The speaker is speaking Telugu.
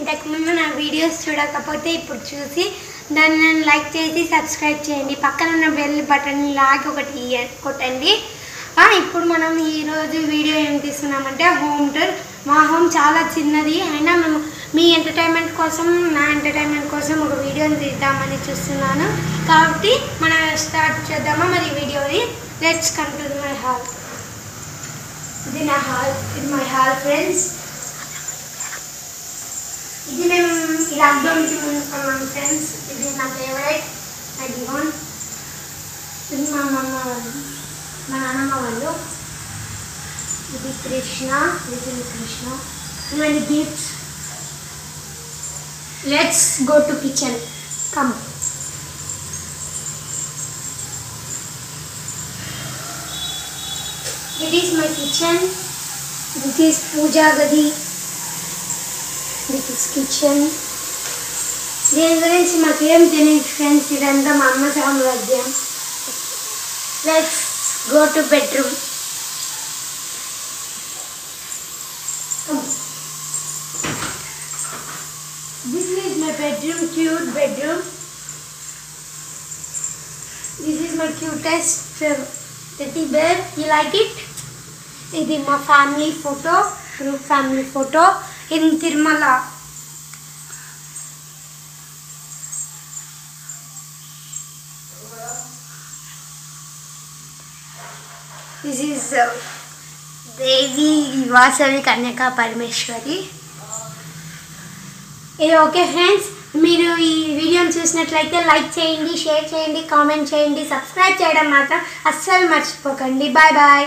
ఇంతకుముందు నా వీడియోస్ చూడకపోతే ఇప్పుడు చూసి దాన్ని లైక్ చేసి సబ్స్క్రైబ్ చేయండి. పక్కన ఉన్న బెల్ బటన్ లాగి ఒకటి కొట్టండి. ఇప్పుడు మనం ఈరోజు వీడియో ఏం తీస్తున్నామంటే హోమ్ టూర్. మా హోమ్ చాలా చిన్నది, అయినా మేము మీ ఎంటర్టైన్మెంట్ కోసం, నా ఎంటర్టైన్మెంట్ కోసం ఒక వీడియోని తీద్దామని చూస్తున్నాను. కాబట్టి మనం స్టార్ట్ చేద్దామా మరి వీడియోని? Let's come to my hall. ఇది నా హాల్, ఇది మై హాల్ ఫ్రెండ్స్. ఇది మేము లాక్డౌన్కి ముందుకున్నాం ఫ్రెండ్స్. ఇది నా ఫేవరెట్, మై డివోన్. ఇది మా అమ్మమ్మ వాళ్ళు, మా నాన్నమ్మ వాళ్ళు. ఇది కృష్ణ, లిటిల్ కృష్ణ. ఇవన్నీ gifts. Let's go to kitchen. Come. It is my kitchen. This is Pooja Gadi. This is kitchen. దీని గురించి మాకేం తెలియదు ఫ్రెండ్స్, ఇదంతా మా అమ్మ సామ్రాజ్యం. Let's go to bedroom. This is my bedroom, cute bedroom. This is my cutest teddy bear. You like it? This is my family photo, group family photo in Tirumala. This is Devi Vasavi Kanyaka Parameshwari. ఇది ఓకే ఫ్రెండ్స్. మీరు ఈ వీడియోని చూసినట్లయితే లైక్ చేయండి, షేర్ చేయండి, కామెంట్ చేయండి, సబ్స్క్రైబ్ చేయడం మాత్రం అస్సలు మర్చిపోకండి. Bye bye.